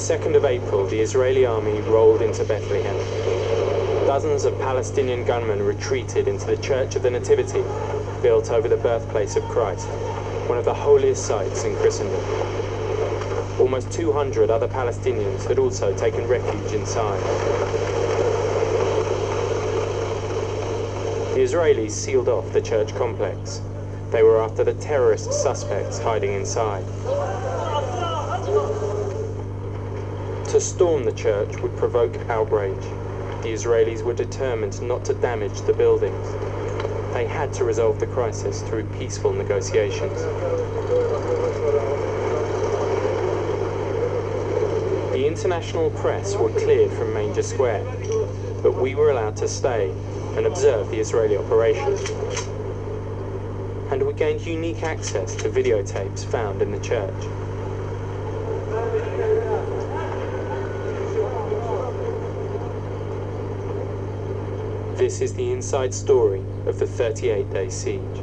2nd of April, the Israeli army rolled into Bethlehem. Dozens of Palestinian gunmen retreated into the Church of the Nativity, built over the birthplace of Christ, one of the holiest sites in Christendom. Almost 200 other Palestinians had also taken refuge inside. The Israelis sealed off the church complex. They were after the terrorist suspects hiding inside. To storm the church would provoke outrage. The Israelis were determined not to damage the buildings. They had to resolve the crisis through peaceful negotiations. The international press were cleared from Manger Square, but we were allowed to stay and observe the Israeli operation. And we gained unique access to videotapes found in the church. This is the inside story of the 38-day siege.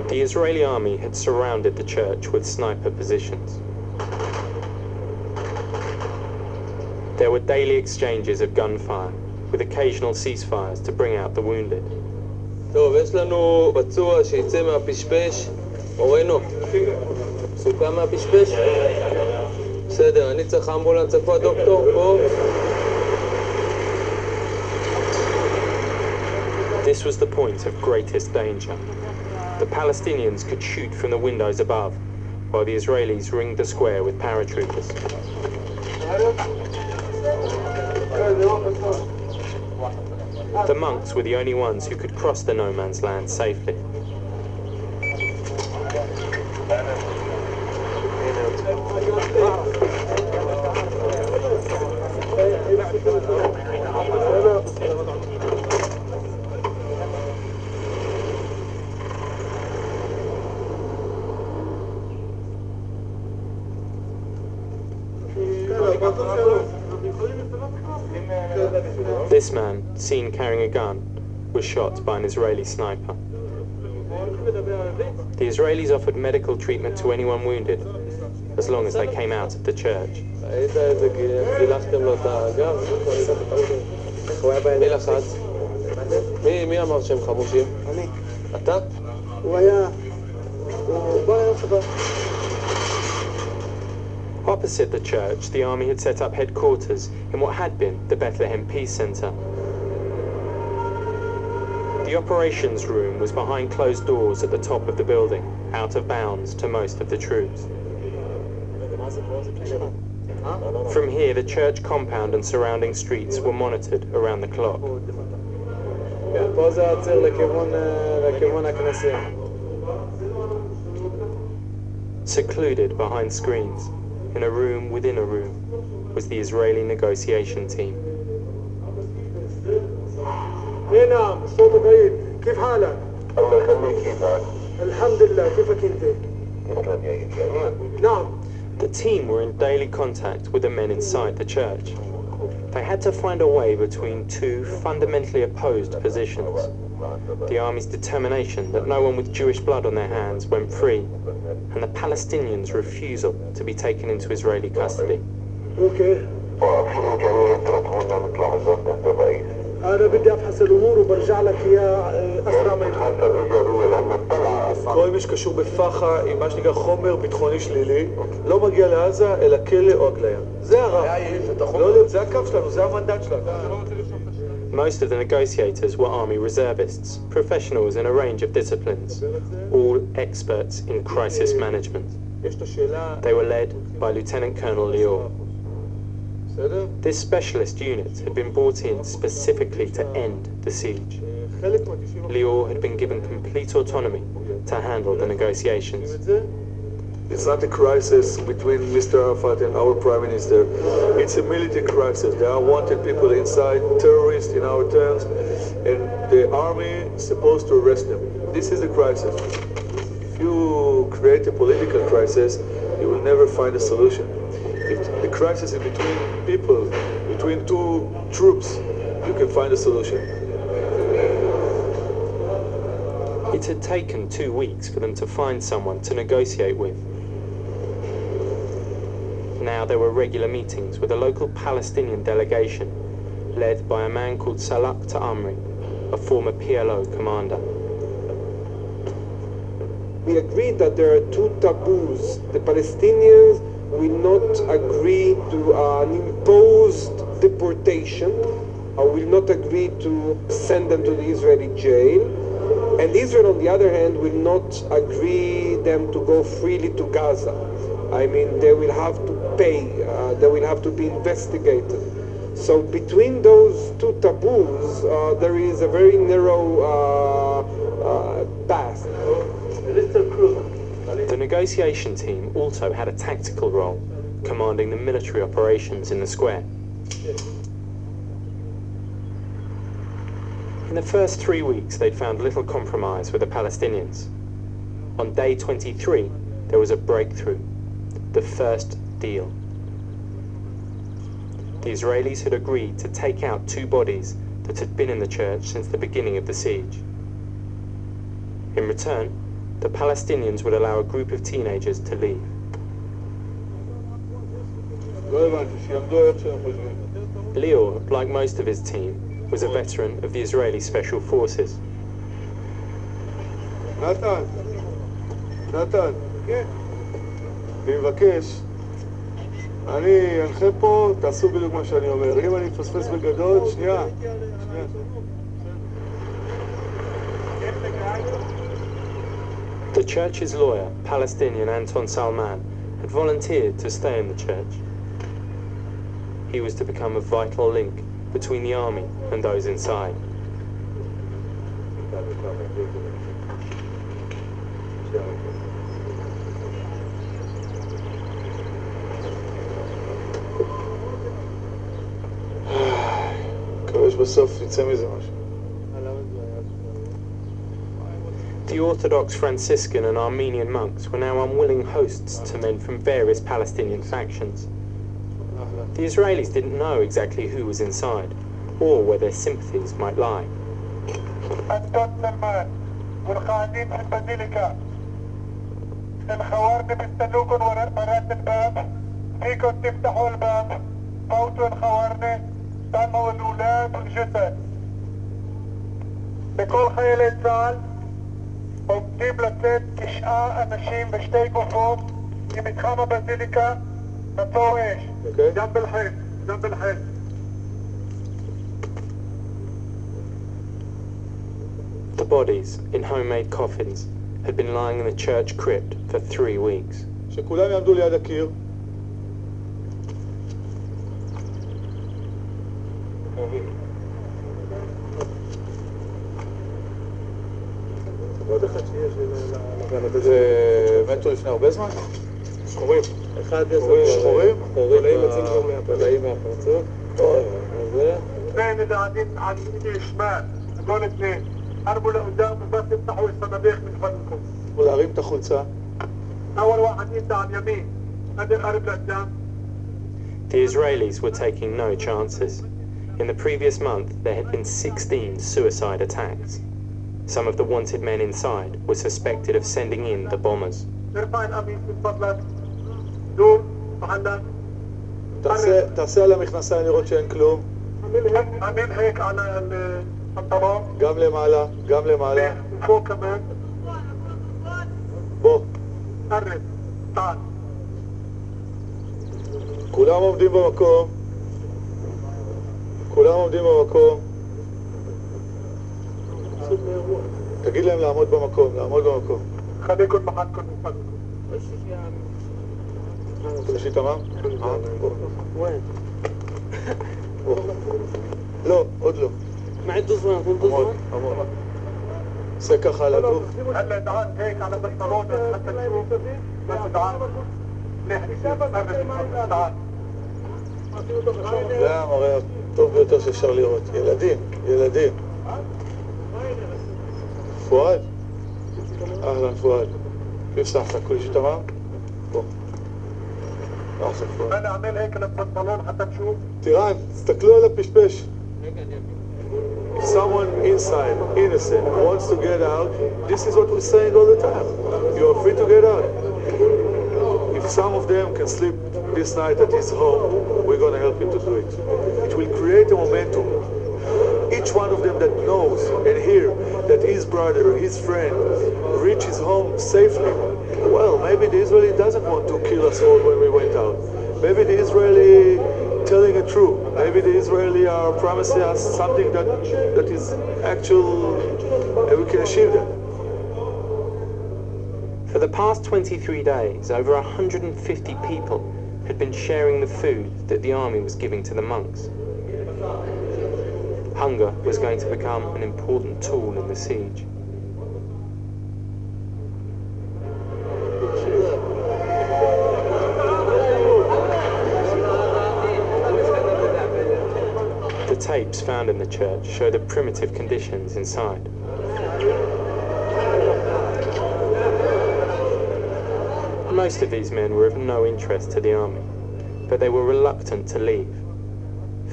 The Israeli army had surrounded the church with sniper positions. There were daily exchanges of gunfire, with occasional ceasefires to bring out the wounded. טוב, יש לנו פצוע שיצא מהפשפש. אורנו, סוכה מהפשפש? בסדר, אני צריך אמבולנס. איפה הדוקטור? פה? This was the point of greatest danger. The Palestinians could shoot from the windows above, while the Israelis ringed the square with paratroopers. The monks were the only ones who could cross the no man's land safely. This man, seen carrying a gun, was shot by an Israeli sniper. The Israelis offered medical treatment to anyone wounded, as long as they came out of the church. מי לחץ? מי אמר שהם חמושים? אני. אתה? הוא בא עכשיו. Opposite the church, the army had set up headquarters in what had been the Bethlehem Peace Center. The operations room was behind closed doors at the top of the building, out of bounds to most of the troops. From here, the church compound and surrounding streets were monitored around the clock. Secluded behind screens, in a room within a room, was the Israeli negotiation team. نعم الصوت بعيد كيف حالك؟ الله يخليك كيفك؟ الحمد لله كيفك انت؟ نعم. The team were in daily contact with the men inside the church. They had to find a way between two fundamentally opposed positions. The army's determination that no one with Jewish blood on their hands went free, and the Palestinians' refusal to be taken into Israeli custody. Okay. أنا بدي أفحص الأمور وبرجع لك إياه أسرع ما يمكن. כל מי שקשור בפח"ע עם מה שנקרא חומר ביטחוני שלילי לא מגיע לעזה אלא כלא או הגליה. זה הרב. לא, זה הקו שלנו, זה המנדט שלנו. Most of the negotiators were army reservists, professionals in a range of disciplines, all experts in crisis management. They were led by Lieutenant Colonel Lior. This specialist unit had been brought in specifically to end the siege. Lior had been given complete autonomy to handle the negotiations. It's not a crisis between Mr. Arafat and our Prime Minister. It's a military crisis. There are wanted people inside, terrorists in our terms, and the army is supposed to arrest them. This is a crisis. If you create a political crisis, you will never find a solution. If the crisis is between people, between two troops, you can find a solution. It had taken 2 weeks for them to find someone to negotiate with. Now there were regular meetings with a local Palestinian delegation led by a man called Salak Ta'amri, a former PLO commander. We agreed that there are two taboos. The Palestinians will not agree to an imposed deportation, or will not agree to send them to the Israeli jail. And Israel, on the other hand, will not agree them to go freely to Gaza. I mean, they will have to pay, they will have to be investigated. So between those two taboos, there is a very narrow path. The negotiation team also had a tactical role, commanding the military operations in the square. In the first 3 weeks, they'd found little compromise with the Palestinians. On day 23, there was a breakthrough, the first deal. The Israelis had agreed to take out 2 bodies that had been in the church since the beginning of the siege. In return, the Palestinians would allow a group of teenagers to leave. Lior, like most of his team, was a veteran of the Israeli Special Forces. נתן, אני מבקש, אני אנחה פה, תעשו בדיוק מה שאני אומר. אם אני מפספס בגדול, שנייה. The church's lawyer, Palestinian Anton Salman, had volunteered to stay in the church. He was to become a vital link between the army and those inside. מקווה שבסוף יצא מזה משהו. The Orthodox Franciscan and Armenian monks were now unwilling hosts to men from various Palestinian factions. The Israelis didn't know exactly who was inside, or where their sympathies might lie. עומדים לצאת 9 אנשים ו2 גופות ממתחם הבזיליקה מצור אש. גם בלחם. The bodies, in homemade coffins, had been lying in the church crypt for 3 weeks. שכולם יעמדו ליד הקיר. מתו לפני הרבה זמן? שחורים. שחורים? חורים יוצאים כבר מהפלאים מהפרצות. اثنين اللي قاعدين على اليمين الشمال هذول 2 قربوا لقدام وبس يفتحوا الصناديق من فضلكم. ולהרים את החולצה. اول واحد يبدا على اليمين هذا قرب لقدام. The Israelis were taking no chances. In the previous month, there had been 16 suicide attacks. Some of the wanted men inside were suspected of sending in the bombers. ارفع القميص من فضلك. دور محلك. תעשה על המכנסיים לראות שאין כלום. عامل هيك على البنطلون. גם למעלה, גם למעלה. وفوق كمان. בוא. قرب. تعال. כולם עומדים במקום. כולם עומדים במקום. תגיד להם לעמוד במקום, לעמוד במקום. خليكم محلكم من فضلكم. יש לי תמם? לא, עוד לא. معدوا زمان עמוד. עושה ככה על הגוף. هلا تعال هيك على بنطلون حتى نشوف. بس تعال. تعال. זה המראה הטוב ביותר שאפשר לראות. ילדים. פואד? אהלן פואד. كيف صحتك؟ كل شيء تمام؟ بוא. أحسن فؤاد. انا اعمل هيك للبنطلون حتى نشوف. טירן, תסתכלו על הפשפש. If someone inside, innocent, wants to get out, this is what we're saying all the time. You are free to get out. If some of them can sleep this night at his home, we're going to help him to do it. It will create a momentum. Each one of them that knows and hear that his brother, his friend, reaches home safely, well, maybe the Israeli doesn't want to kill us all when we went out. Maybe the Israeli telling the truth. Maybe the Israeli are promising us something that is actual, and we can achieve that. For the past 23 days, over 150 people had been sharing the food that the army was giving to the monks. Hunger was going to become an important tool in the siege. The tapes found in the church show the primitive conditions inside. Most of these men were of no interest to the army, but they were reluctant to leave,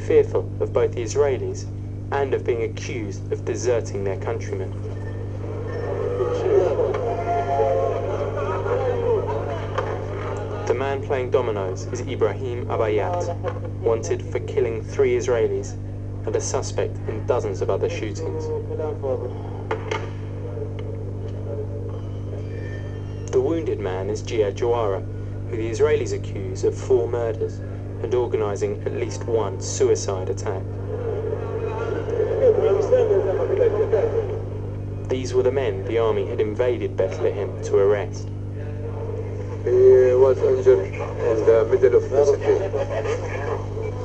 fearful of both the Israelis and of being accused of deserting their countrymen. The man playing dominoes is Ibrahim Abayat, wanted for killing 3 Israelis and a suspect in dozens of other shootings. The wounded man is Gia Jawara, who the Israelis accuse of 4 murders and organising at least 1 suicide attack. These were the men the army had invaded Bethlehem to arrest. He was injured in the middle of the city,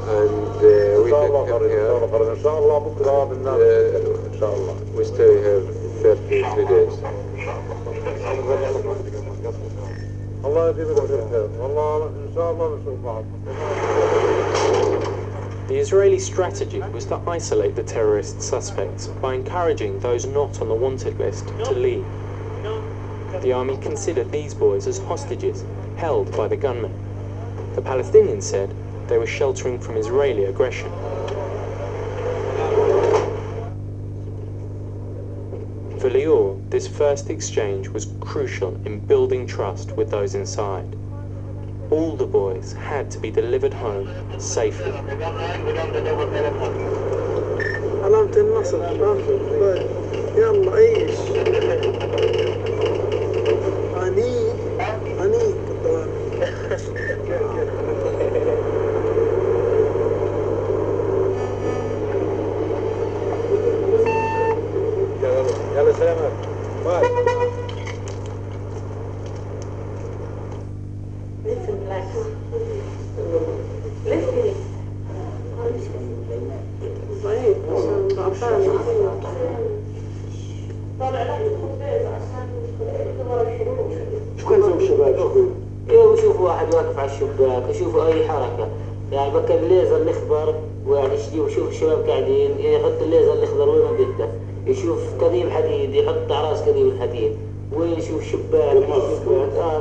and we take him here. We stay here 33 days. The Israeli strategy was to isolate the terrorist suspects by encouraging those not on the wanted list to leave. The army considered these boys as hostages held by the gunmen. The Palestinians said they were sheltering from Israeli aggression. For Lior, this first exchange was crucial in building trust with those inside. All the boys had to be delivered home safely. علامة النصر يلا عيش عنيك يلا سلامات. يشوفوا واحد واقف على الشباك، يشوفوا أي حركة، يعني بكر الليزر الأخضر ويعني يشوف الشباب قاعدين يحط الليزر الأخضر وين ما بده، يشوف قضيب حديد يحط على راس قضيب الحديد، ويشوف شباك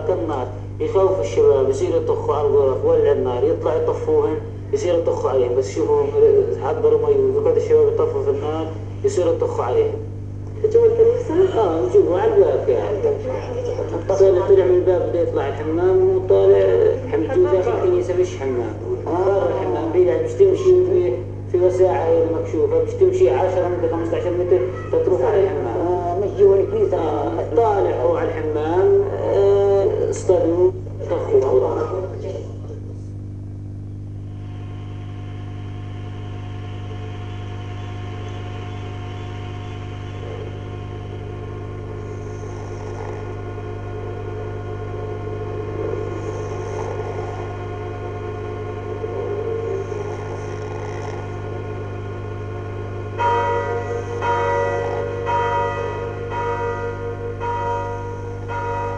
كالنار، يخوف الشباب يصير يطخوا على الغرف ولع النار، يطلع يطفوهم يصير يطخوا عليهم، بس يشوفوا حضروا مي وقعد الشباب يطفوا في النار يصير يطخوا عليهم. جوا الكنيسة؟ نشوفوا على الباب يعني. طلع من الباب بده يطلع الحمام وطالع حملته داخل الكنيسة مش حمام. برا الحمام بعيد يعني مش تمشي في وساعة هي مكشوفة، مش تمشي 10 متر 15 متر تروح على الحمام. مش جوا الكنيسة. طالعوا على الحمام اصطادوا طخوا.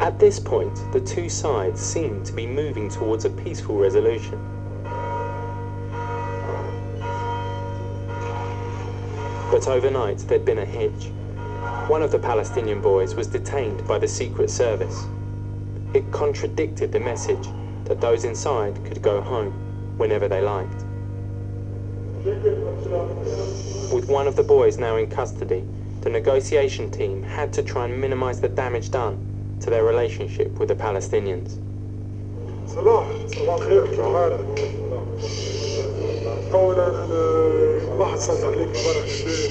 At this point, the two sides seemed to be moving towards a peaceful resolution. But overnight, there'd been a hitch. One of the Palestinian boys was detained by the Secret Service. It contradicted the message that those inside could go home whenever they liked. With one of the boys now in custody, the negotiation team had to try and minimize the damage done to their relationship with the Palestinians. صباح الخير كيف حالك؟ أولا ما حصلت عليك امبارح بالليل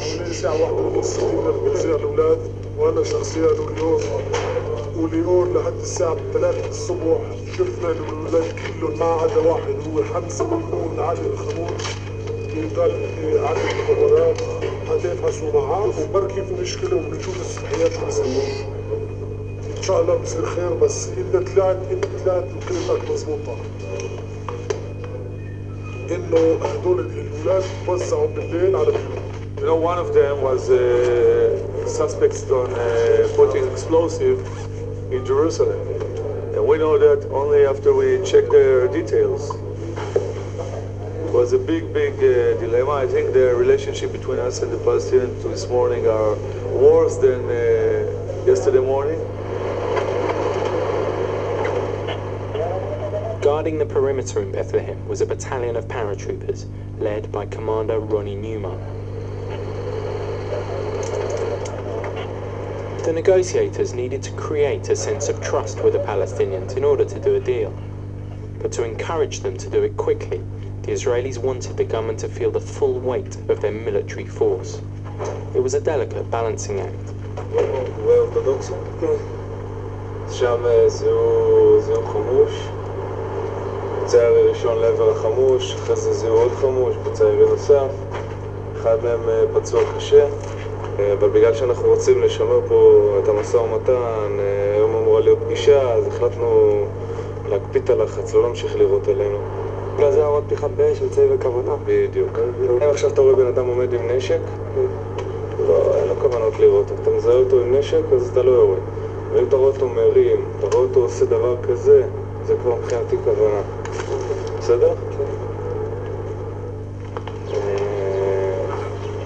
حوالي الساعة 1:30 جينا بنزيع الأولاد وأنا شخصيا وليور لحد الساعة 3 الصبح شفنا الأولاد كلهم ما عدا واحد هو حمزة ممنون علي الخمور قال علي المخابرات حتى يفحصوا معاه وبركي في مشكلة وبنشوف الصحيات شو بيسووا. إن شاء الله بصير خير بس أنت طلعت وكلمتك مضبوطة. إنه هدول الأولاد توزعوا بالليل على بيوت. You know, one of them was suspects on putting explosive in Jerusalem. And we know that only after we check their details. It was a big dilemma. I think the relationship between us and the Palestinians this morning are worse than yesterday morning. Guarding the perimeter in Bethlehem was a battalion of paratroopers led by Commander Ronnie Newman. The negotiators needed to create a sense of trust with the Palestinians in order to do a deal. But to encourage them to do it quickly, the Israelis wanted the government to feel the full weight of their military force. It was a delicate balancing act. שם זיהו חמוש, בצע ירי ראשון לעבר החמוש, אחרי זה זיהו עוד חמוש, בצע ירי נוסף, אחד מהם פצוע קשה, אבל בגלל שאנחנו רוצים לשמר פה את המשא ומתן, היום אמורה להיות פגישה, אז החלטנו להקפיא את הלחץ, לא להמשיך לירות עלינו. בגלל זה הערות פתיחת באש אמצעי וכוונה. בדיוק. אם עכשיו אתה רואה בן אדם עומד עם נשק, לא, אין לו כוונות לירות, אתה מזהה אותו עם נשק, אז אתה לא יורה. ואם אתה רואה אותו מרים, אתה רואה אותו עושה דבר כזה, זה כבר מבחינתי כוונה. בסדר?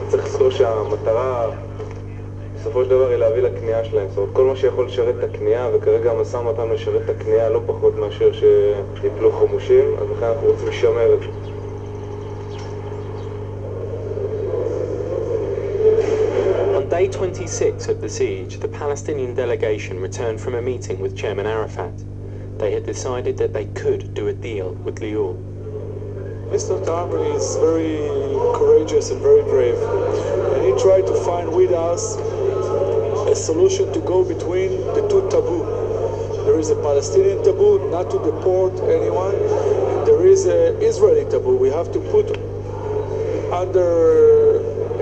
צריך לזכור שהמטרה בסופו של דבר היא להביא לקנייה שלהם. זאת אומרת, כל מה שיכול לשרת את הקנייה, וכרגע המשא ומתן משרת את הקנייה לא פחות מאשר שיפלו חמושים, אז לכן אנחנו רוצים לשמר את זה. On day 26 of the siege, the Palestinian delegation returned from a meeting with Chairman Arafat. They had decided that they could do a deal with Lior. Mr. Tamri is very courageous and very brave, and he tried to find with us a solution to go between the two taboo. There is a Palestinian taboo not to deport anyone, and there is an Israeli taboo. We have to put under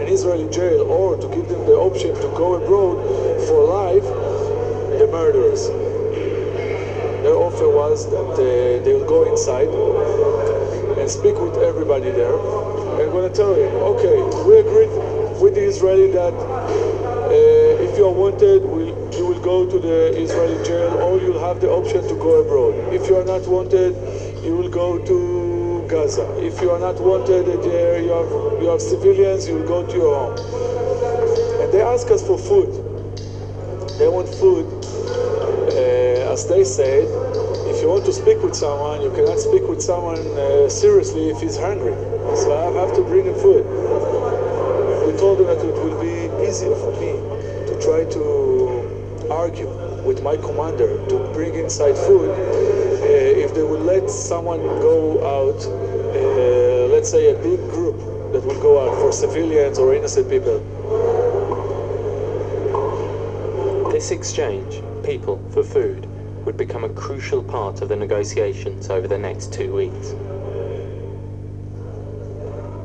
an Israeli jail or to give them the option to go abroad for life the murderers. Their offer was that they will go inside and speak with everybody there. I'm going to tell you, okay, we agreed with the Israeli that if you are wanted, you will go to the Israeli jail, or you'll have the option to go abroad. If you are not wanted, you will go to Gaza. If you are not wanted there, you have civilians, you will go to your home. And they ask us for food. They want food. As they said, if you want to speak with someone, you cannot speak with someone seriously if he's hungry. So I have to bring him food. We told them that it will be easier for me to try to argue with my commander to bring inside food if they will let someone go out, let's say a big group that will go out for civilians or innocent people. This exchange, people for food, would become a crucial part of the negotiations over the next 2 weeks.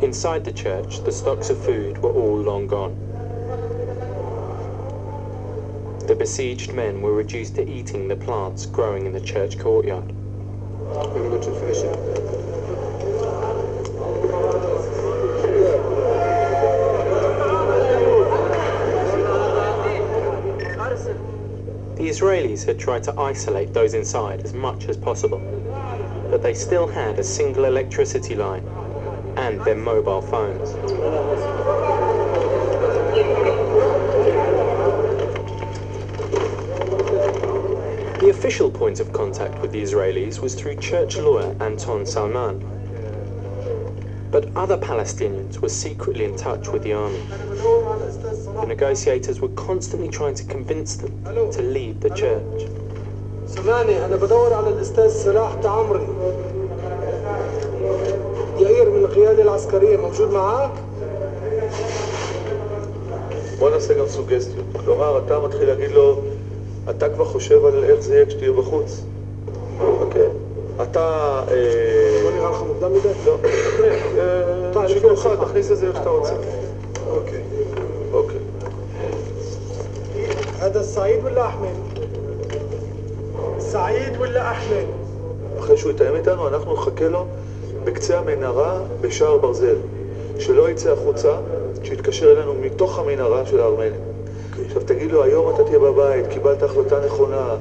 Inside the church, the stocks of food were all long gone. The besieged men were reduced to eating the plants growing in the church courtyard. The Israelis had tried to isolate those inside as much as possible, but they still had a single electricity line and their mobile phones. The official point of contact with the Israelis was through church lawyer Anton Salman. But other Palestinians were secretly in touch with the army. The negotiators were constantly trying to convince them to leave the church. سمعني أنا بدور على الأستاذ سلاح تعمري. يائير من القيادة العسكرية موجود معاك؟ בוא נעשה גם סוגסטיות. כלומר, אתה מתחיל להגיד לו, אתה כבר חושב על איך זה יהיה כשתהיה בחוץ? אוקיי. אתה... לא נראה לך מוקדם מדי? לא. שיקולך, תכניס את זה איך שאתה רוצה. אוקיי. אוקיי. هذا سعيد ولا أحمد؟ سعيد ولا أحمد؟ אחרי שהוא יתאם איתנו, אנחנו נחכה לו בקצה המנהרה בשער ברזל. שלא יצא החוצה, שיתקשר אלינו מתוך המנהרה של הארמנים. עכשיו תגיד לו, היום אתה תהיה בבית, קיבלת החלטה נכונה,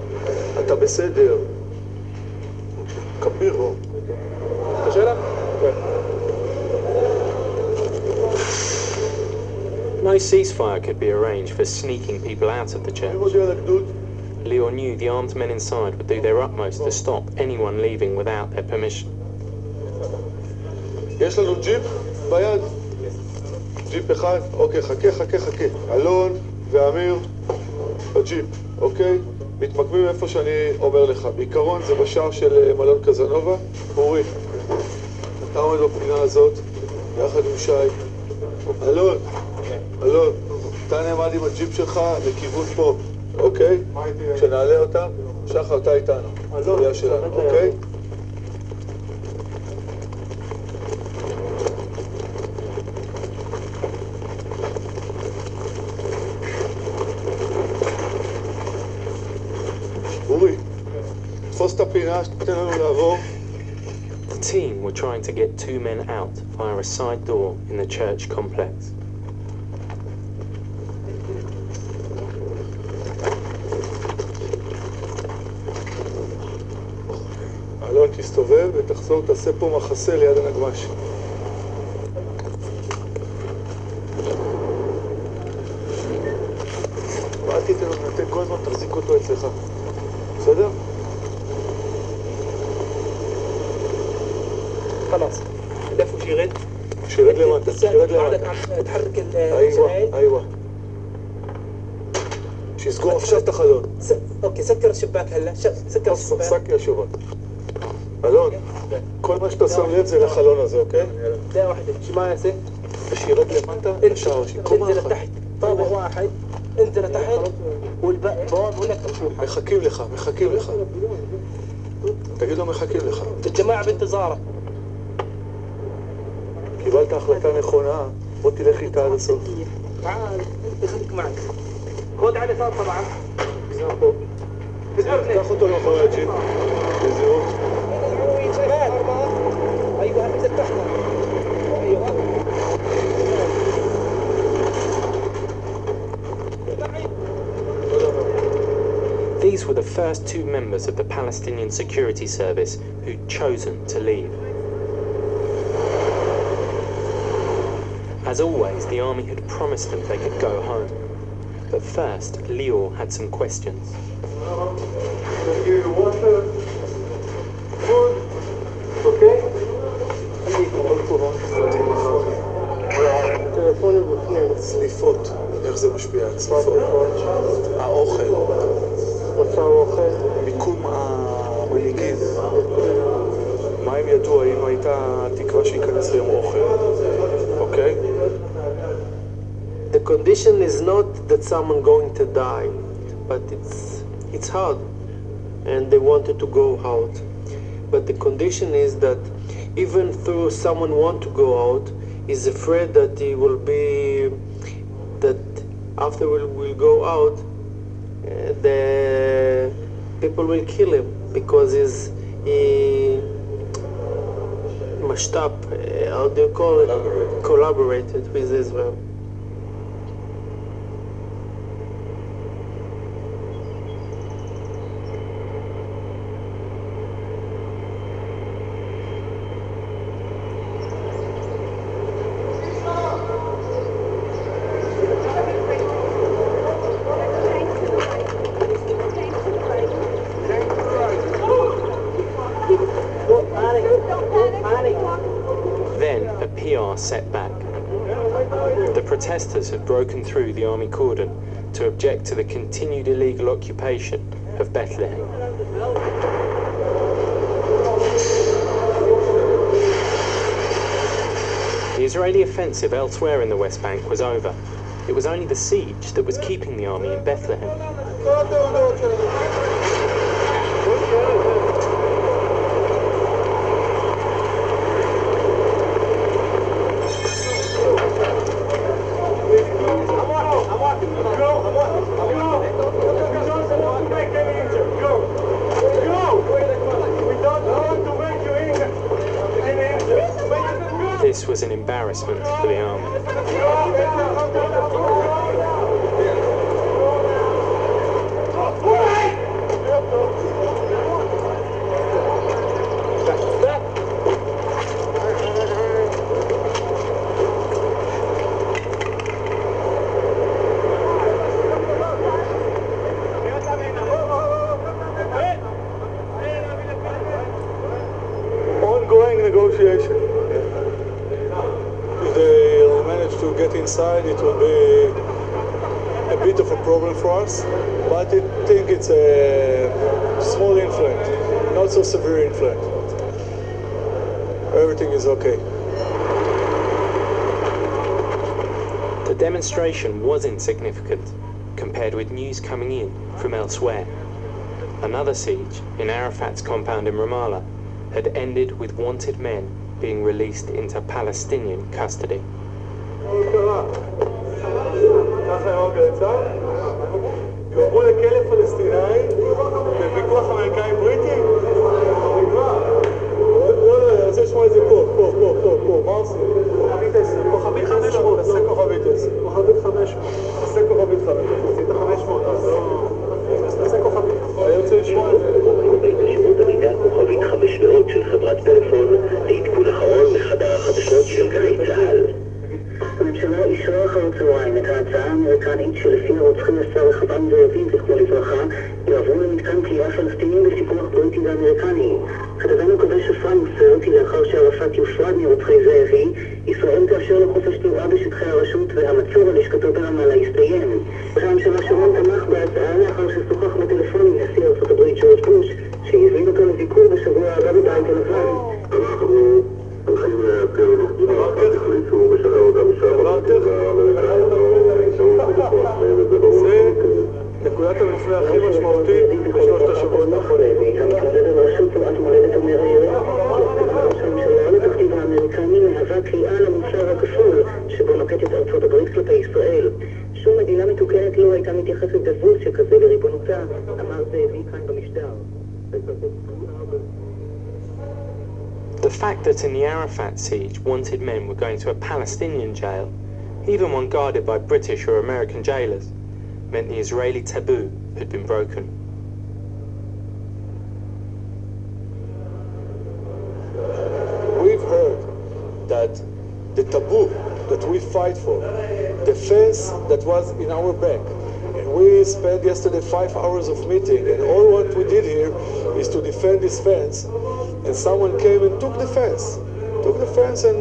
אתה בסדר. כפירו. השאלה? No ceasefire could be arranged for sneaking people out of the church. Leo knew the armed men inside would do their utmost to stop anyone leaving without their permission. יש לנו ג'יפ ביד. ג'יפ אחד, אוקיי, חכה. אלון ואמיר בג'יפ, אוקיי? מתמקמים איפה שאני אומר לך. בעיקרון זה בשער של מלון קזנובה. אורי, אתה עומד בפינה הזאת, יחד עם שי. אלון, אתה נעמד עם הג'יפ שלך לכיוון פה, אוקיי? כשנעלה אותה, שחר, אתה איתנו. עלייה שלנו, אוקיי? אורי, תפוס את הפינה, שתתן לנו לעבור. The team were trying to get two men out via a side door in the church complex. אלון, תסתובב ותחזור, תעשה פה מחסה ליד הנגמש. ואל תיתן לו לנתק כל הזמן, תחזיק אותו אצלך. בסדר? خلاص لفوا شيرد שירד למטה, שירד למטה. تحرك أيوة. שיסגור עכשיו את החלון. اوكي سكر الشباك هلا سكر الشباك סקי השובה. אלון, כל מה שאתה שם לב זה לחלון הזה, אוקיי? دقيقة واحدة شو ما يصير؟ שירד למטה, לשער שיקום انزل האחד. لتحت طابق واحد انزل لتحت والباب هناك مفتوحة מחכים לך. תגיד לו מחכים לך. الجماعة بانتظارك קיבלת החלטה נכונה, בוא תלך איתה עד הסוף. تعال انت خليك معي خد على صار طبعا קח אותו לאחורי הג'יפ, בזהירות. ايوه انت تحت ايوه These were the first two members of the Palestinian Security Service who'd chosen to leave. As always, the army had promised them they could go home. But first, Lior had some questions. water, food, okay? צליפות, איך זה משפיע? צליפות. האוכל. מיקום המנהיגים. מה הם ידעו? האם הייתה תקווה שייכנס ליום אוכל? אוקיי? The condition is not that someone going to die, but it's hard, and they wanted to go out. But the condition is that even though someone want to go out, is afraid that he will be, that after will go out, the people will kill him because he mashed up, how do you call it? Collaborated with Israel. last setback. The protesters had broken through the army cordon to object to the continued illegal occupation of Bethlehem. The Israeli offensive elsewhere in the West Bank was over. It was only the siege that was keeping the army in Bethlehem. This was an embarrassment for the army. Ongoing negotiation. If they manage to get inside, it will be a bit of a problem for us, but I think it's a small influence, not so severe influence. Everything is okay. The demonstration was insignificant compared with news coming in from elsewhere. Another siege in Arafat's compound in Ramallah had ended with wanted men being released into Palestinian custody. גרמו לכלב פלסטינאי בוויכוח אמריקאי-בריטי? לא, אני רוצה לשמוע את זה פה, מה עושים? כוכבית 10, כוכבית 500, תעשה כוכבית 10. כוכבית 500. תעשה כוכבית 500. עשית 500, אז תעשה כוכבית. אני רוצה לשמוע את זה. שירות המידע כוכבית 500 של חברת פלאפון לעדכון אחרון לחדר החדשות של גלי צה"ל. הממשלה אישרה אחר הצהריים את ההצעה האמריקנית שלפי הרוצחים השר רחבעם זאבי זכרו לברכה יעברו למתקן כליאה פלסטינים בסיפוח בריטי ואמריקני. כתבנו כבש שפרה מוסר כי לאחר שערפאת יופרד מרוצחי זאבי, ישראל תאפשר לו חופש תנועה בשטחי הרשות והמצור על לשכתו ברמאללה יסתיים. ראש הממשלה שרון תמך בהצעה לאחר ששוחח בטלפון עם נשיא ארצות הברית ג'ורג' בוש שהזמין אותו לביקור בשבוע הבא בבית הלבן. אנחנו הולכים החליטו בשנה אותה זה נקודת המפנה הכי משמעותית בשלושת השבועות האחרונים. המתמודד על ראשות תנועת מולדת אומר העירייה ראש הממשלה לתפקיד האמריקני מהווה קריאה למוסר הכפול שבו נוקטת ארצות הברית כלפי ישראל. שום מדינה מתוקנת לא הייתה מתייחסת בבוז שכזה לריבונותה, אמר זאבי כאן במשדר. The fact that in the Arafat siege wanted men were going to a Palestinian jail, even one guarded by British or American jailers, meant the Israeli taboo had been broken. We've heard that the taboo that we fight for, the fence that was in our back, and we spent yesterday 5 hours of meeting, and all what we did here is to defend this fence, and someone came and took the fence. And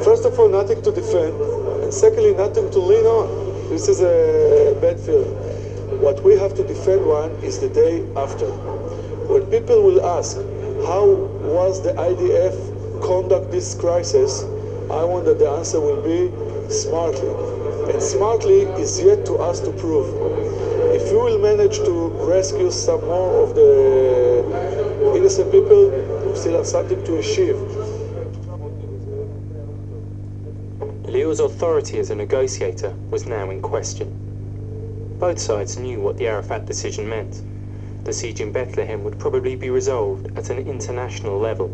first of all, nothing to defend, and secondly, nothing to lean on. This is a bad feeling. What we have to defend, one, is the day after. When people will ask, how was the IDF conduct this crisis, I want that the answer will be smartly. And smartly is yet to us to prove. If we will manage to rescue some more of the innocent people, we still have something to achieve. Lior's authority as a negotiator was now in question. Both sides knew what the Arafat decision meant. The siege in Bethlehem would probably be resolved at an international level,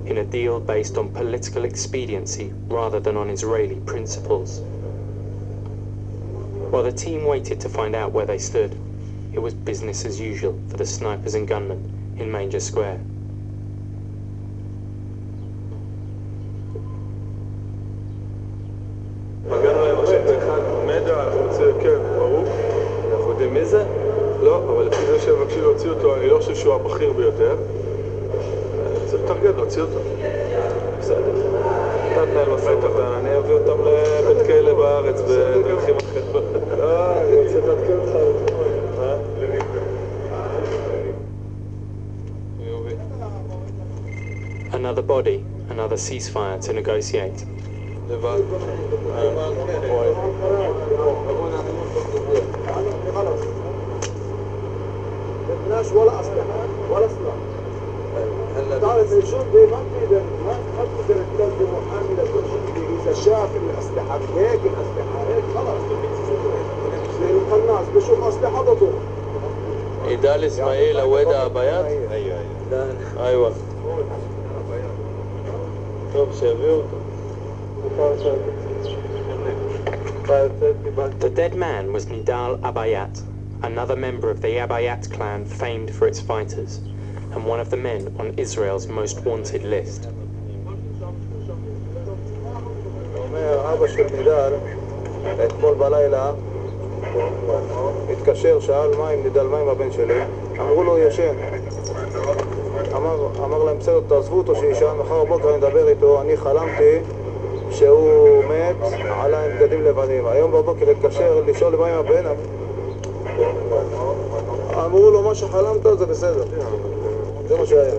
in a deal based on political expediency rather than on Israeli principles. While the team waited to find out where they stood, it was business as usual for the snipers and gunmen in Manger Square. פגענו להם עכשיו באחד מגה, אנחנו רוצים, כן, ברור. אנחנו יודעים מי זה? לא, אבל לפי זה שמבקשים להוציא אותו, אני לא חושב שהוא הבכיר ביותר. צריך לתרגל, להוציא אותו. בסדר. אתה תנהל משא ומתן, אני אביא אותם לבית כלא בארץ בדרכים אחרות. אני רוצה להתקן אותך. Another body, another ceasefire to negotiate. לבד. مبناش ولا أسلحة ولا سلاح. تعرف شو ما تقدر تلزم محامي لكل شيء إذا شاف الأسلحة هيك الأسلحة هيك خلاص. القناص بشوف أسلحة ضده. عيدال إسماعيل أويدا أبيات؟ أيوة. טוב, שיביאו אותו. The dead man was Nidal Abayat, another member of the Abayat clan famed for its fighters, and one of the men on Israel's most wanted list. אומר, אבא של נידל, אתמול בלילה, התקשר, שאל מה עם נידל, מה עם הבן שלי? אמרו לו, ישן. אמר להם, בסדר, תעזבו אותו שישן, מחר בבוקר אני אדבר איתו, אני חלמתי שהוא מת עלה עם בגדים לבנים. היום בבוקר התקשר לשאול מה עם הבן, אמרו לו, מה שחלמת זה בסדר. זה מה שהיה.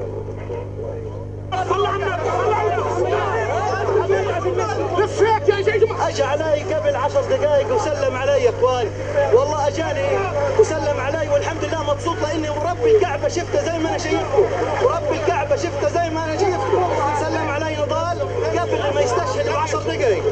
اجى علي قبل 10 دقائق وسلم علي يا اخوان، والله اجاني وسلم علي والحمد لله مبسوط لاني ورب الكعبه شفته زي ما انا شايفكم، ورب الكعبه شفته زي ما انا شايفكم، سلم علي نضال قبل ما يستشهد ب10 دقائق.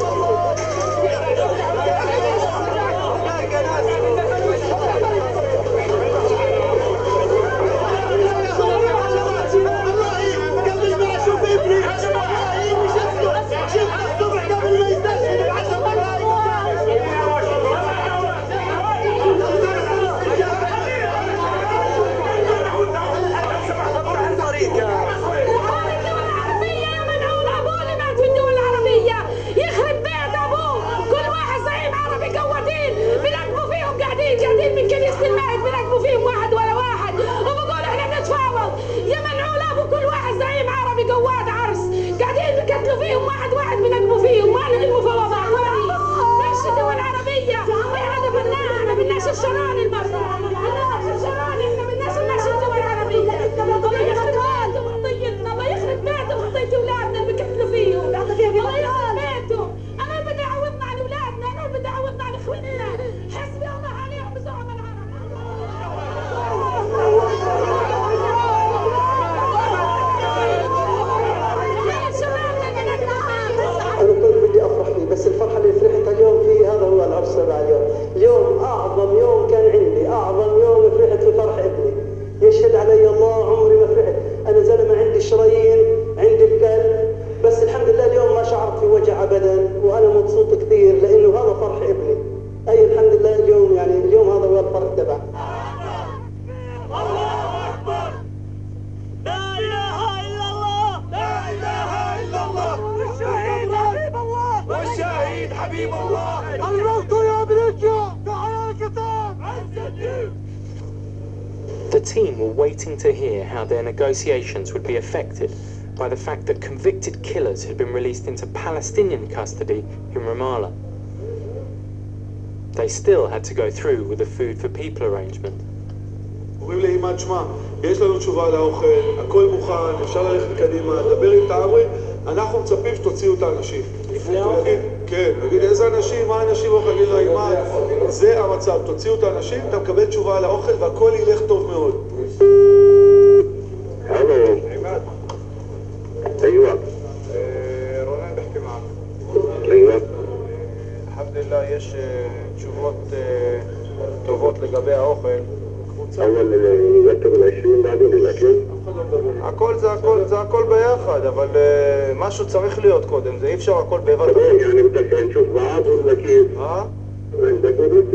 قاعدين من كنيسة المهد بنقبوا فيهم واحد ولا واحد وبقول احنا بنتفاوض يا منعول ابو كل واحد زعيم عربي قواد عرس قاعدين بقتلوا فيهم واحد واحد بنقبوا فيهم ما نلموا فوضى اخواني مش الدول العربية احنا ما بدناش الشران المرة احنا بدناش الدول العربية الله يخرب بيتهم خطيتنا الله يخرب بيتهم خطية اولادنا اللي بقتلوا فيهم الله يخرب بيتهم انا بدي اعوضنا عن اولادنا انا بدي اعوضنا عن اخوتنا حسبي الله عليهم بزعم العرب. أنا كنت بدي أفرح فيه بس الفرحة اللي فرحتها اليوم فيه هذا هو العرس تبع اليوم، اليوم أعظم يوم كان عندي، أعظم يوم فرحت في فرح ابني، يشهد علي الله عمري ما فرحت، أنا زلمة عندي شرايين عندي القلب بس الحمد لله اليوم ما شعرت في وجع أبدا وأنا مبسوط كثير لأنه هذا فرح ابني، أي الحمد لله اليوم يعني اليوم هذا هو الفرح تبعه. حبيب الله الموت يا بريتيا تعال الكتاب عز الدين. The team were waiting to hear how their negotiations would be affected by the fact that convicted killers had been released into Palestinian custody in Ramallah. They still had to go through with the food for people arrangement. אומרים לאימא, תשמע, יש לנו תשובה לאוכל, הכל מוכן, אפשר ללכת קדימה, דבר עם תעמרי, אנחנו מצפים שתוציאו את האנשים. כן, נגיד איזה אנשים, מה האנשים אוכל, נגיד לאימא, זה המצב, תוציאו את האנשים, אתה מקבל תשובה על האוכל והכל ילך טוב מאוד. הלו. ايوه רונן בחכי מעק. ايوه אלחמדולillah, יש תשובות טובות לגבי האוכל. اول نرتب ال20 بعدين الاكل. זה הכל ביחד, אבל משהו צריך להיות קודם, זה אי אפשר הכל בבת אחת. يعني بدك نشوف بعض ولا كيف؟ عندك وقت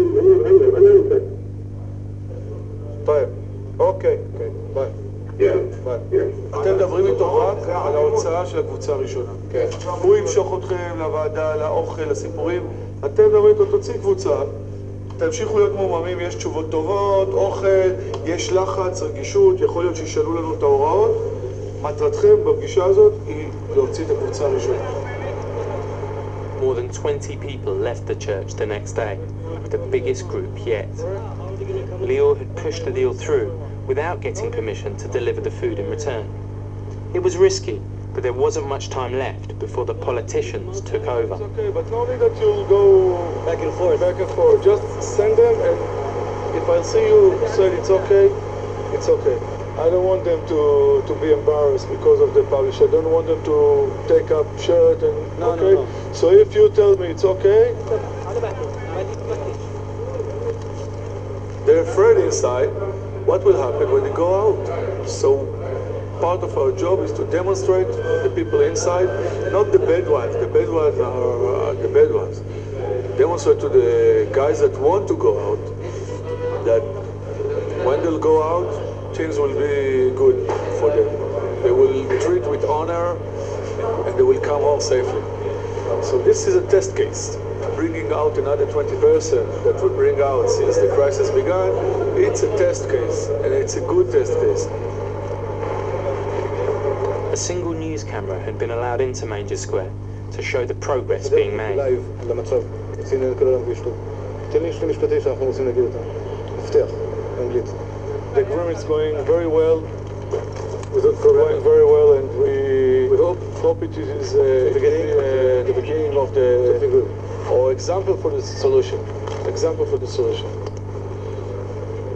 انا انت. طيب, אוקיי, ביי. אתם מדברים איתו רק על ההוצאה של הקבוצה הראשונה. כן. הוא ימשוך אתכם לוועדה, לאוכל, לסיפורים. אתם מדברים איתו, תוציא קבוצה. תמשיכו להיות מוממים, יש תשובות טובות, אוכל, יש לחץ, רגישות, יכול להיות שישאלו לנו את ההוראות. מטרתכם בפגישה הזאת היא להוציא את הקבוצה הראשונה. More than 20 people left the church the next day, the biggest group yet. Lior had pushed the deal through without getting permission to deliver the food in return. It was risky, but there wasn't much time left before the politicians took over. It's okay, but no need that you'll go back and forth. Just send them, and if I see you said it's okay, it's okay. I don't want them to be embarrassed because of the publish. I don't want them to take up shirt and okay. No. So if you tell me it's okay, they're afraid inside. What will happen when they go out? So part of our job is to demonstrate the people inside, not the bad ones. The bad ones are the bad ones. Demonstrate to the guys that want to go out that when they'll go out, things will be good for them. They will treat with honor and they will come home safely. So this is a test case. Bringing out another 20 person that we bring out since the crisis began, it's a test case, and it's a good test case. A single news camera had been allowed into Manger Square to show the progress being made. The agreement's going very well. And we hope it is the beginning of the example for the solution.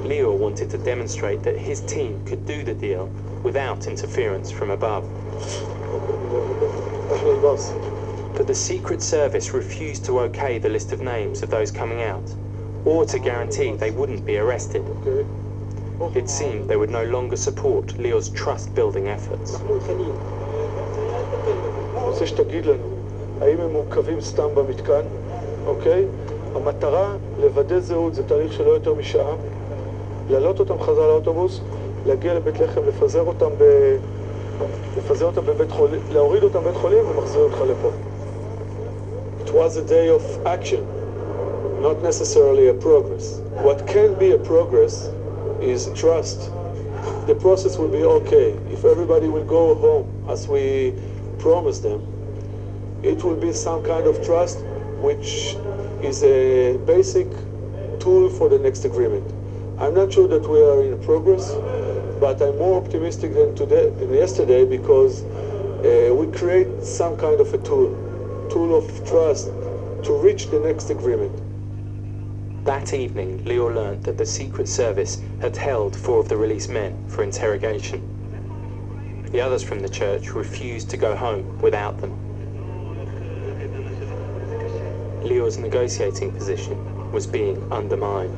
Lior wanted to demonstrate that his team could do the deal without interference from above. But the Secret Service refused to okay the list of names of those coming out, or to guarantee they wouldn't be arrested. It seemed they would no longer support Lior's trust-building efforts. רוצה שתגיד לנו, האם הם מורכבים סתם במתקן, אוקיי? המטרה לוודא זהות זה תהליך שלא יותר משעה, לעלות אותם חזרה לאוטובוס, להגיע לבית לחם, לפזר אותם בבית חולים, להוריד אותם בבית חולים ומחזיר אותך לפה. It was a day of action, not necessarily a progress. What can be a progress is trust. The process will be okay. If everybody will go home as we promised them, it will be some kind of trust, which is a basic tool for the next agreement. I'm not sure that we are in progress, but I'm more optimistic than yesterday because we create some kind of a tool of trust to reach the next agreement. That evening, Lior learned that the Secret Service had held 4 of the released men for interrogation. The others from the church refused to go home without them. Lior's negotiating position was being undermined.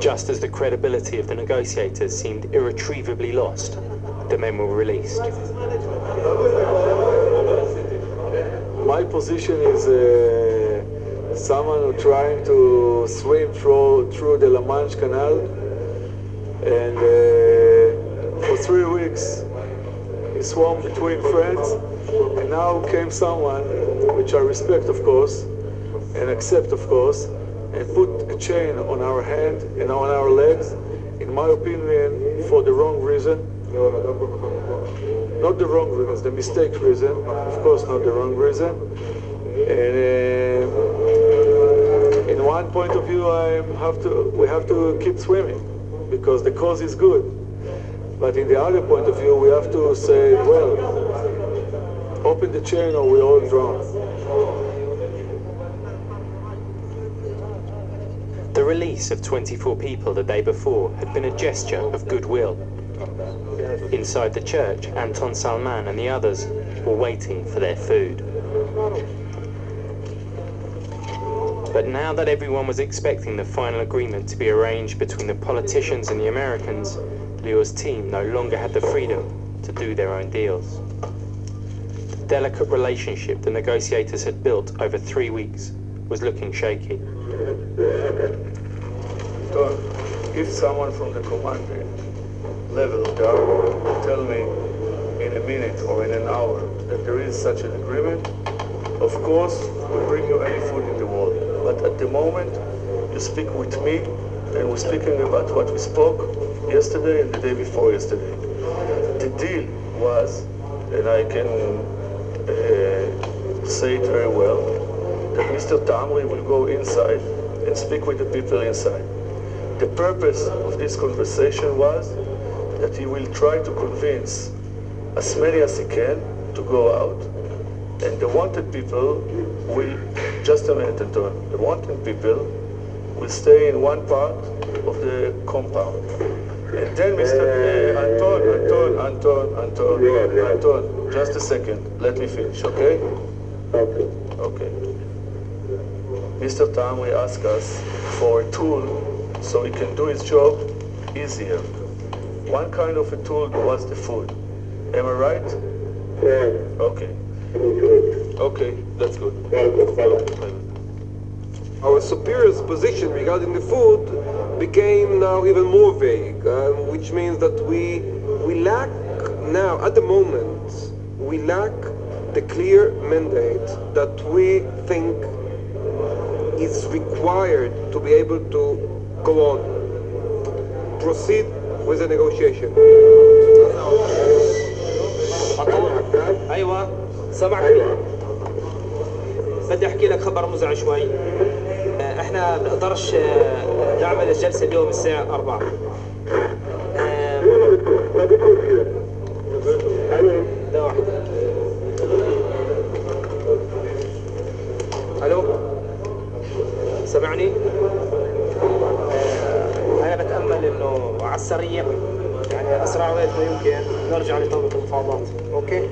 Just as the credibility of the negotiators seemed irretrievably lost, the men were released. My position is someone who's trying to swim through the La Manche Canal, and for 3 weeks he swam between friends, and now came someone, which I respect of course, and accept of course, and put a chain on our hand and on our legs, in my opinion, for the wrong reason. Not the wrong reason, the mistake reason, of course not the wrong reason. And in one point of view, we have to keep swimming, because the cause is good. But in the other point of view, we have to say, well, open the chain or we all drown. The release of 24 people the day before had been a gesture of goodwill. Inside the church, Anton Salman and the others were waiting for their food. But now that everyone was expecting the final agreement to be arranged between the politicians and the Americans, Lior's team no longer had the freedom to do their own deals. The delicate relationship the negotiators had built over 3 weeks was looking shaky. If someone from the command level of the army will tell me in a minute or in an hour that there is such an agreement, of course, we'll bring you any food in the world. But at the moment, you speak with me, and we're speaking about what we spoke yesterday and the day before yesterday. The deal was, and I can say it very well, that Mr. Tamri will go inside and speak with the people inside. The purpose of this conversation was that he will try to convince as many as he can to go out, and the wanted people will, just a minute, Anton, the wanted people will stay in one part of the compound. And then Mr. Anton, just a second, let me finish, okay? Okay. Mr. Tamri asked us for a tool so he can do his job easier. One kind of a tool was the food. Am I right? Yeah. Okay. Okay, that's good. Our superior's position regarding the food became now even more vague, which means that we lack now, at the moment, we lack the clear mandate that we think is required to be able to go on, proceed with the negotiation. ايوه سمعتني. بدي احكي لك خبر مزعج شوي. احنا بنقدرش نعمل الجلسه اليوم الساعه 4. الو سمعني؟ انا بتامل انه على السريع يعني اسرع وقت ما يمكن نرجع لطاوله المفاوضات. اوكي؟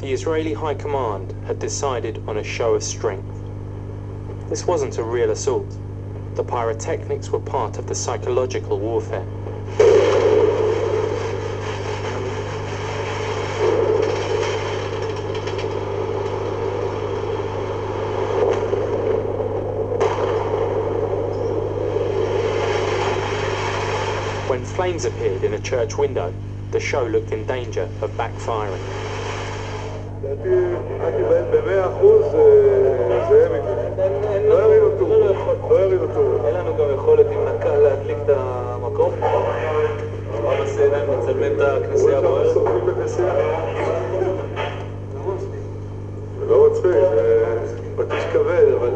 The Israeli High Command had decided on a show of strength. This wasn't a real assault. The pyrotechnics were part of the psychological warfare. When flames appeared in a church window, the show looked in danger of backfiring. אין לנו גם יכולת עם נקה להדליק את המקום. מה בסדר, מצלמים את הכנסייה הבוערת? לא מצחיק, זה פטיש כבד, אבל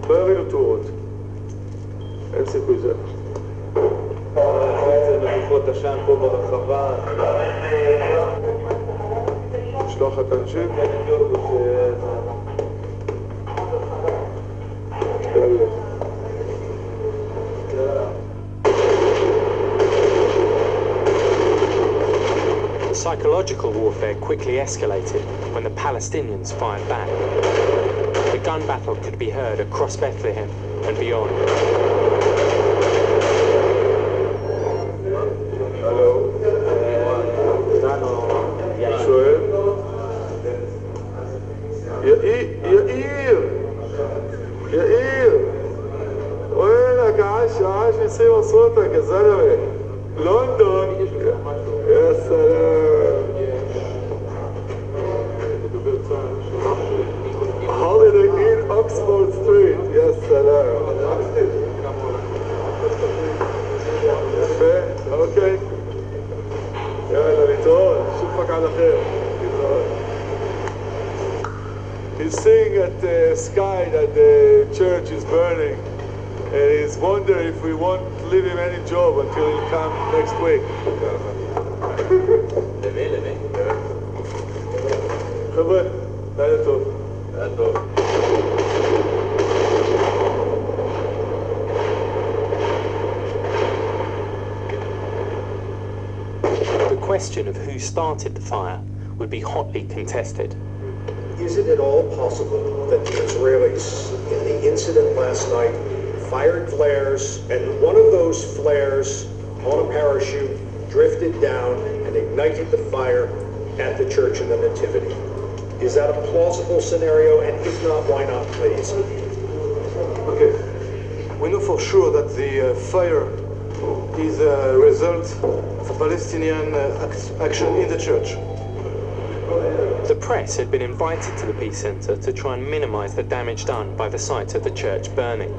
לא ירינו תאורות. אין סיכוי זה. זה מבוכות עשן פה ברחבה. לשלוח את האנשים? Psychological warfare quickly escalated when the Palestinians fired back. The gun battle could be heard across Bethlehem and beyond. Hello. שואל? יאיר! وينك عاش يصير صوتك يا زلمه لندن يا سلام Holiday Inn Oxford Street يا سلام يפה اوكي يلا نتقابل نشوفك على خير He's seeing at the sky that the church is burning, and he's wondering if we won't leave him any job until he'll come next week. חבר'ה, לילה טוב. לילה טוב. The question of who started the fire would be hotly contested. Is it at all possible that the Israelis, in the incident last night, fired flares, and one of those flares on a parachute drifted down and ignited the fire, at the Church of the Nativity. Is that a plausible scenario? And if not, why not, please? Okay. We know for sure that the fire is a result of Palestinian action in the church. The press had been invited to the Peace Centre to try and minimise the damage done by the sight of the church burning.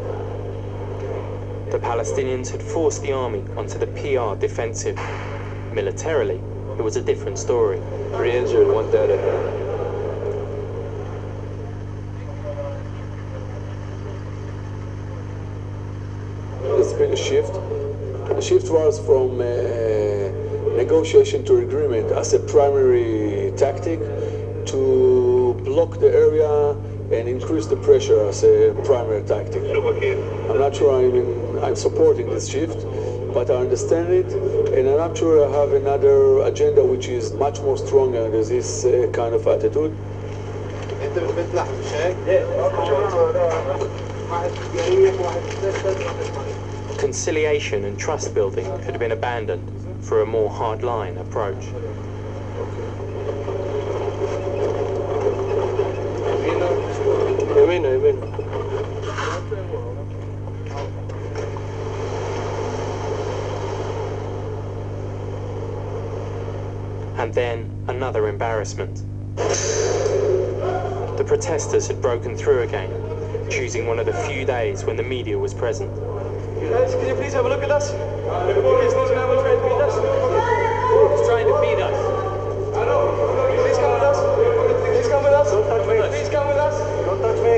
The Palestinians had forced the army onto the PR defensive. Militarily, it was a different story. 3 injured, 1 dead. It's been a shift. The shift was from negotiation to agreement as a primary tactic to block the area and increase the pressure as a primary tactic. I'm not sure I'm supporting this shift, but I understand it, and I'm not sure I have another agenda which is much more stronger than this kind of attitude. Conciliation and trust building had been abandoned for a more hardline approach. And then another embarrassment. The protesters had broken through again, choosing one of the few days when the media was present. Guys, can you please have a look at us? Is this man trying to beat us? He's trying to beat us. Please come with us. Please come with us. Don't touch me. Please come with us. Don't touch me.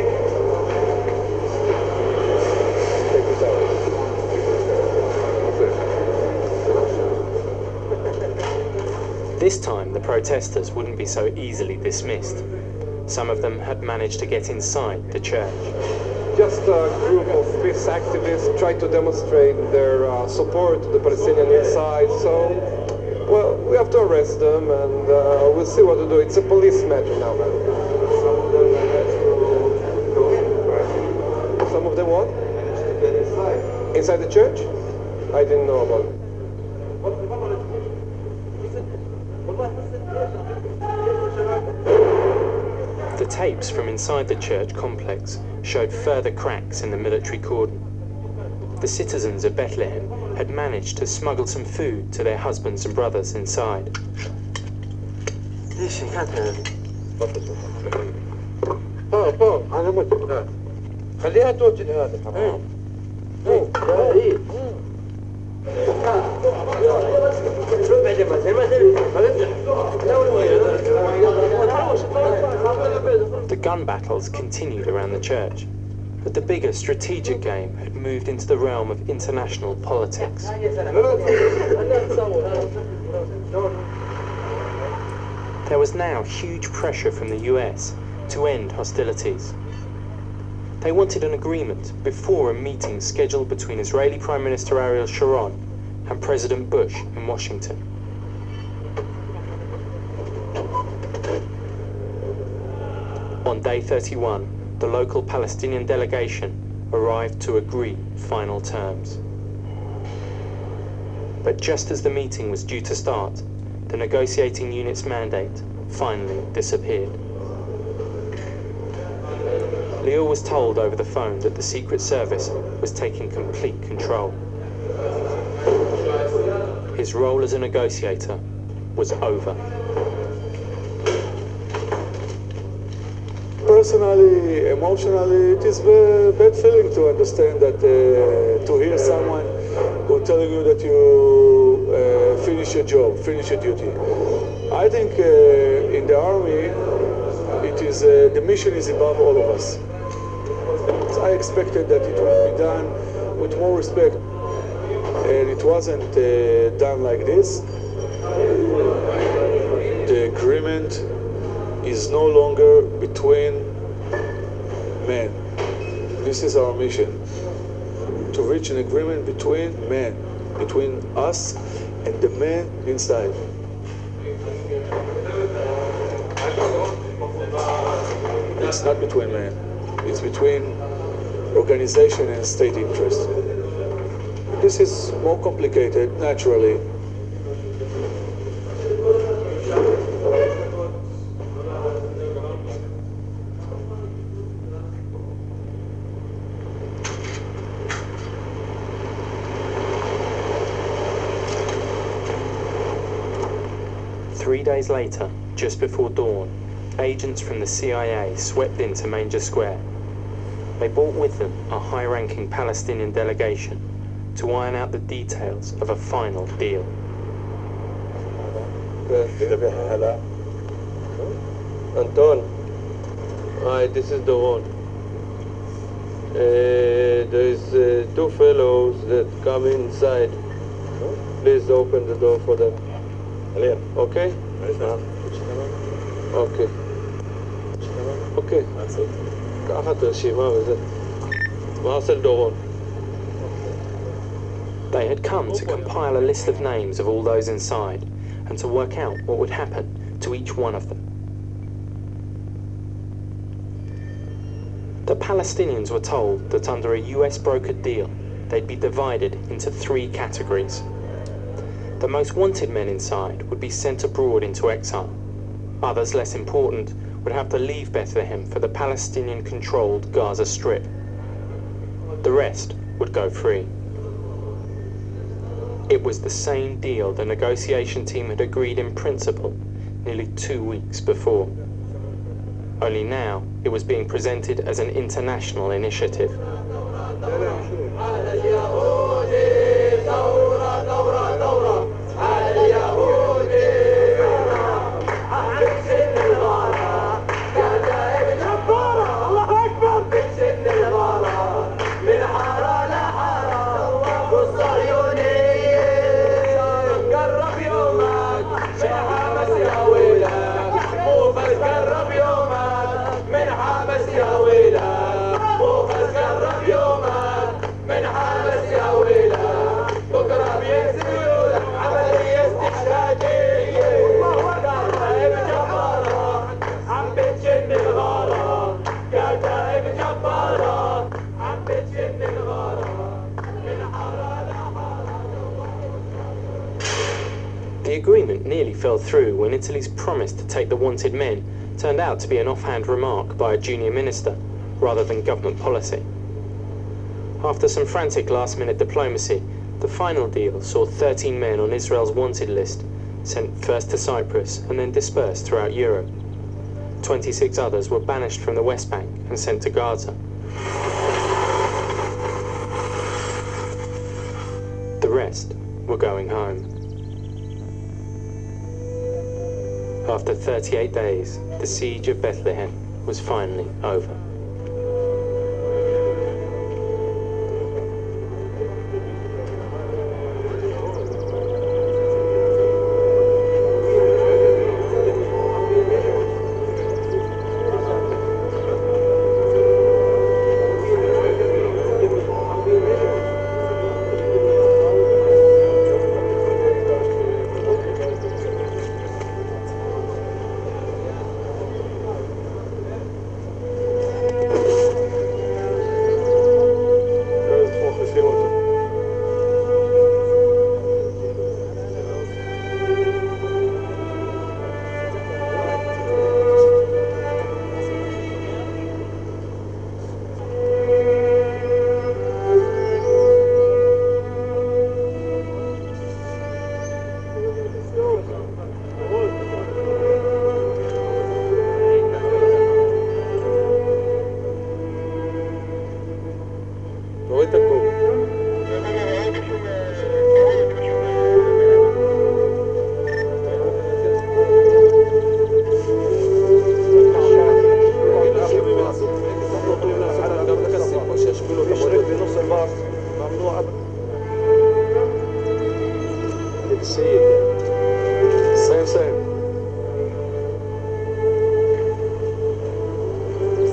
This time, the protesters wouldn't be so easily dismissed. Some of them had managed to get inside the church. Just a group of peace activists tried to demonstrate their support to the Palestinian inside, so, well, we have to arrest them and we'll see what to do. It's a police matter now, man. Some of them what? Inside the church? I didn't know about it. The tapes from inside the church complex showed further cracks in the military cordon. The citizens of Bethlehem had managed to smuggle some food to their husbands and brothers inside. The gun battles continued around the church, but the bigger strategic game had moved into the realm of international politics. There was now huge pressure from the US to end hostilities. They wanted an agreement before a meeting scheduled between Israeli Prime Minister Ariel Sharon and President Bush in Washington. On day 31, the local Palestinian delegation arrived to agree final terms. But just as the meeting was due to start, the negotiating unit's mandate finally disappeared. Leo was told over the phone that the Secret Service was taking complete control. His role as a negotiator was over. Personally, emotionally, it is a bad feeling to understand that, to hear someone who telling you that you finish your job, finish your duty. I think in the army, it is the mission is above all of us. I expected that it would be done with more respect, and it wasn't done like this. The agreement is no longer between men. This is our mission, to reach an agreement between men, between us and the men inside. It's not between men, it's between organization and state interest. This is more complicated, naturally. 3 days later, just before dawn, agents from the CIA swept into Manger Square. They brought with them a high-ranking Palestinian delegation to iron out the details of a final deal. Anton, hi, this is Doron. There is two fellows that come inside. Please open the door for them. Okay? Okay. Okay. קח את הרשימה וזה. מה עושה לדורון? They had come to compile a list of names of all those inside and to work out what would happen to each one of them. The Palestinians were told that under a US brokered deal, they'd be divided into 3 categories. The most wanted men inside would be sent abroad into exile. Others, less important, would have to leave Bethlehem for the Palestinian-controlled Gaza Strip. The rest would go free. It was the same deal the negotiation team had agreed in principle nearly 2 weeks before. Only now it was being presented as an international initiative. The agreement nearly fell through when Italy's promise to take the wanted men turned out to be an offhand remark by a junior minister rather than government policy. After some frantic last-minute diplomacy, the final deal saw 13 men on Israel's wanted list sent first to Cyprus and then dispersed throughout Europe. 26 others were banished from the West Bank and sent to Gaza. The rest were going home. After 38 days, the siege of Bethlehem was finally over.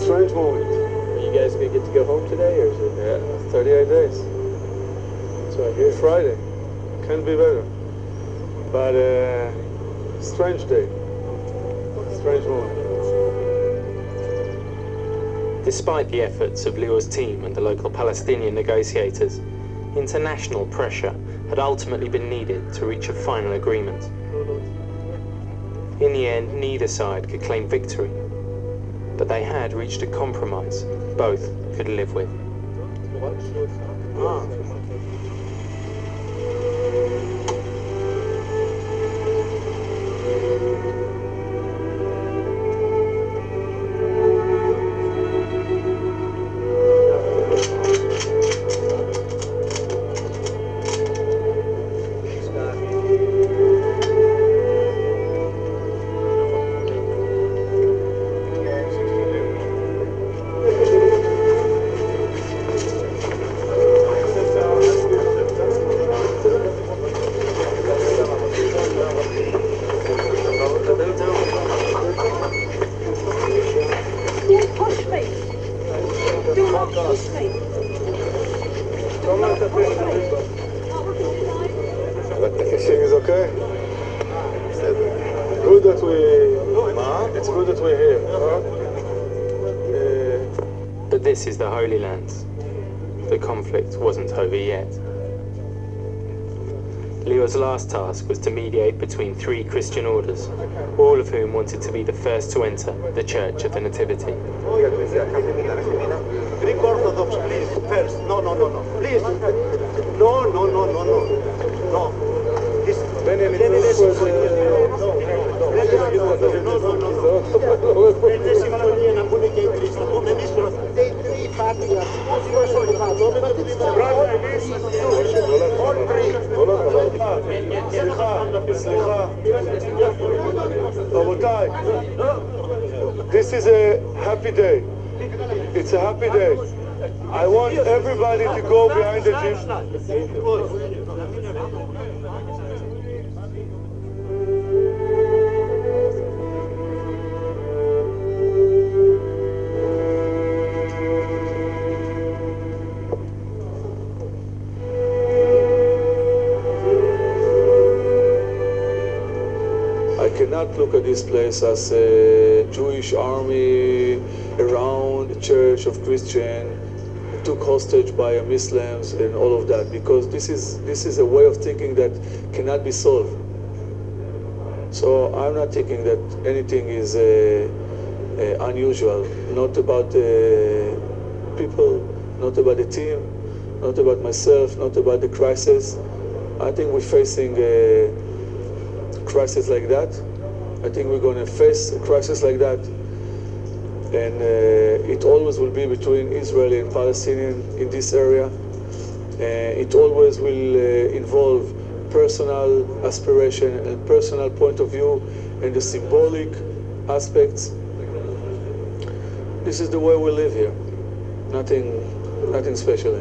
Strange moment. Are you guys gonna get to go home today, or is it? Yeah, 38 days. So I hear Friday. Can't be better. But strange day. Strange moment. Despite the efforts of Lior's team and the local Palestinian negotiators, international pressure had ultimately been needed to reach a final agreement. In the end, neither side could claim victory, but they had reached a compromise both could live with. Everything is okay? Good that it's good that we're here. But this is the Holy Land. The conflict wasn't over yet. Leo's last task was to mediate between 3 Christian orders, all of whom wanted to be the first to enter the Church of the Nativity. Greek Orthodox, please, first. No. Please. No. This. This is a happy day. It's a happy day. I want everybody to go behind the jeep. I cannot look at this place as a Jewish army around the church of Christian, took hostage by Muslims and all of that, because this is a way of thinking that cannot be solved. So I'm not thinking that anything is unusual, not about the people, not about the team, not about myself, not about the crisis. I think we're facing a crisis like that. I think we're going to face a crisis like that, and it always will be between Israeli and Palestinian in this area. It always will involve personal aspiration and personal point of view and the symbolic aspects. This is the way we live here. Nothing special.